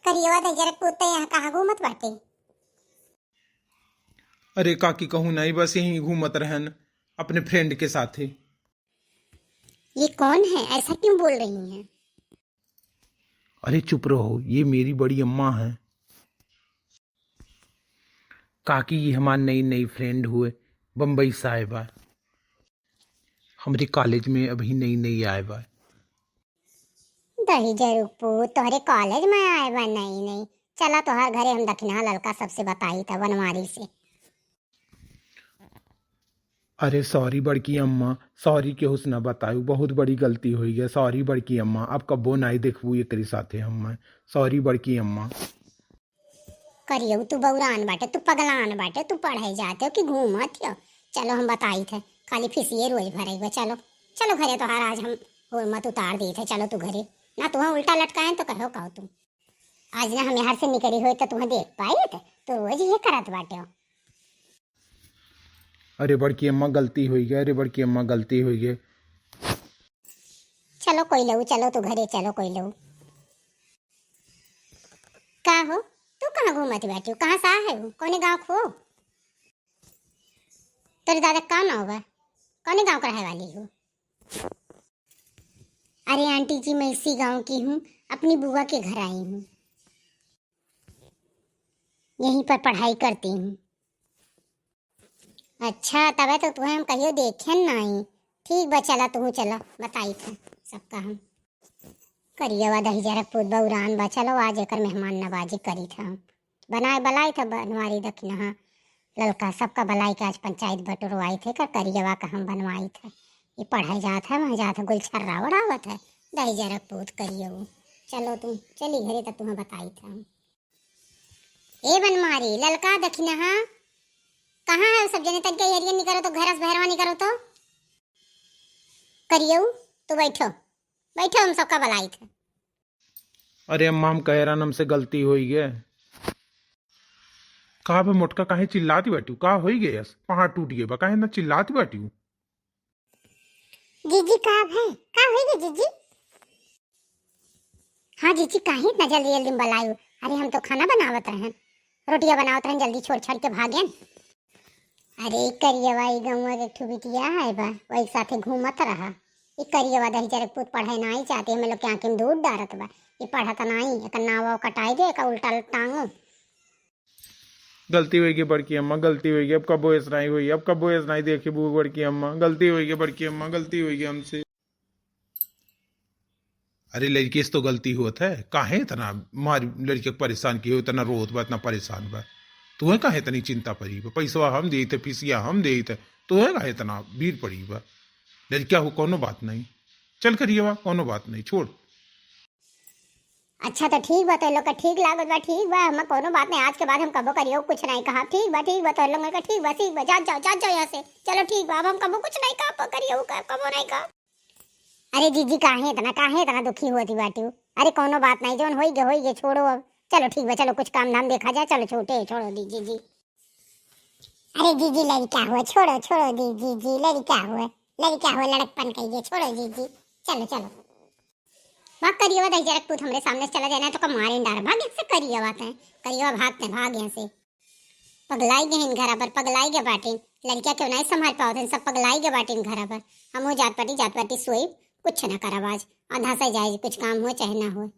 करिएवा तो जरा पूछते यहाँ कहाँ घूमत बाटे। अरे काकी कहूँ नहीं, बस यहीं घूमत रहन अपने फ्रेंड के साथ ही। ये कौन है, ऐसा क्यों बोल रही हैं? अरे चुप रहो, ये मेरी बड़ी अम्मा है। काकी ये हमारी नई नई फ्रेंड हुए, बम्बई से आए बा, हमारे कॉलेज में अभी नई नई आए बा। दही जरूर पूछ, तोहरे कॉलेज में आए बा? नहीं नहीं, चला तोहर घरे हम दक्षिणा लड़का सबसे बताई था बनवारी से। अरे सॉरी बड़की अम्मा, सॉरी के हुस्ना बतायू, बहुत बड़ी गलती हुई है। सॉरी बड़की अम्मा, अब कब्बो नहीं देखबू एकरी साथे हम। सॉरी बड़की अम्मा। करियो तू बौरान बाटे, तू पगलान बाटे, तू पढ़ाई जाते हो कि घूमत हो? चलो हम बताई थे, खाली फीसिए रोज भरेगा। चलो चलो घरे, तोहार आज हम हो मत उतार दी थे। चलो तू घरे ना, तुम्हें उल्टा लटकाए तो कहो कहो तुम। आज ना हम यहाँ से निकली हुई तो तुम्हें देख पाई थे, तो रोज ये करत बाटे हो। अरे बड़की अम्मा गलती हुई है, अरे बड़की अम्मा गलती हुई है। चलो कोई लऊ, चलो तू घरे, चलो कोई लऊ। का हो, तू कहाँ घूमत बैठी हो? कहाँ से आए हो? कौने गाँव खो? तेरे दादा का नाम बा? कौने गाँव का रहे वाली हो? अरे आंटी जी, मैं इसी गांव की हूँ, अपनी बुआ के घर आई हूँ, यहीं पर पढ़ाई करती हूँ। अच्छा, तबे तो तुम्हें हम कहियो देखे नहीं। ठीक बा, चला तू चला, बताई था सबका हम। करिएवा दही जरा पूत बउरान बा, चलो आज एकर मेहमान नवाजी करी था हम। बनाए बलाई था बनवारी दक्षिणा लड़का सबका बलाई के आज पंचायत बटुरवाई थे कर करिएवा का हम बनवाई थे। ये पढ़ाई जात है, वहाँ जात है, गुलछर्रा उड़ावत है। दही जरा पूत करिए वो। चलो तुम चली घरे तो तुम्हें बताई था हम। ए बनमारी ललका दक्षिणा कहाँ है? सब जने तक एरिया नहीं करो तो घर से बहरवा नहीं करो तो करियो। तो बैठो बैठो, हम सबका बलाई थे। अरे अम्मा हम कह रहा हमसे गलती हुई है। कहा बे मोटका, काहे चिल्लाती बैठी हूँ? कहा हो गया, पहाड़ टूट गया बा, काहे ना चिल्लाती बैठी हूँ? जीजी का है, का होई जीजी? हाँ जीजी, काहे इतना जल्दी जल्दी बलाई? अरे हम तो खाना बनावत रहन, रोटियां बनावत रहन, जल्दी छोड़ छाड़ के भागेन। अरे करिएवा ई गौवा के ठू बिटिया है बा, वही साथे घूमत रहा। ये करिएवा दही जरा पूत पढ़ाई नहीं चाहते, हम लोग के आंखें में दूध डारत बा। ये पढ़ता नहीं, एक नाव कटाई दे, एक उल्टा टांगो। गलती होगी बड़की अम्मा, गलती होगी। अब कब बोएस नहीं हुई, अब कब बोएस नहीं देखी बू बड़की अम्मा। गलती होगी बड़की अम्मा, गलती होगी हमसे। अरे लड़की से तो गलती होत है, काहे इतना मार लड़के को परेशान किए, इतना रोत बा, इतना परेशान बा। तुम्हें काहे इतनी चिंता पड़ी बा? पैसा हम दे थे, फीसिया हम दे थे, तुम्हें काहे इतना भीड़ पड़ी बा? लड़किया हो कोनो बात नहीं, चल करिए बा, कोनो बात नहीं, छोड़। अच्छा तो ठीक बा, तो लोग का ठीक लागत बा, ठीक बा, हम कोनो बात नहीं। आज के बाद हम कबो करियो कुछ नहीं कहा। ठीक बा तो लोग का ठीक बा, ठीक बा, जा जाओ यहाँ से। चलो ठीक बा, अब हम कबो कुछ नहीं कहा करियो, कबो नहीं कहा। अरे जीजी काहे इतना दुखी होती बाटी? अरे कोनो बात नहीं, जोन होई गे छोड़ो अब। चलो ठीक बा, चलो कुछ काम धाम देखा जाए। चलो छोटे छोड़ो दी जीजी। अरे जीजी लड़का हुआ, छोड़ो छोड़ो दी जीजी, लड़का हुआ लड़कपन कहिए, छोड़ो जीजी। चलो चलो भाग करिएवा दही जरा पूत हमरे सामने चला जाना तो मारे डार भाग से करिएवा थे। करिएवा भागते भाग यहाँ से। पगलाई गए घर पर, पगलाई गए बाटिन लड़किया क्यों नहीं संभाल पाओ, सब पगलाई गए बाटिन घर पर। हम जात पाटी सोई कुछ न कर, आवाज आधा से जाए, कुछ काम हो चाहे ना हो।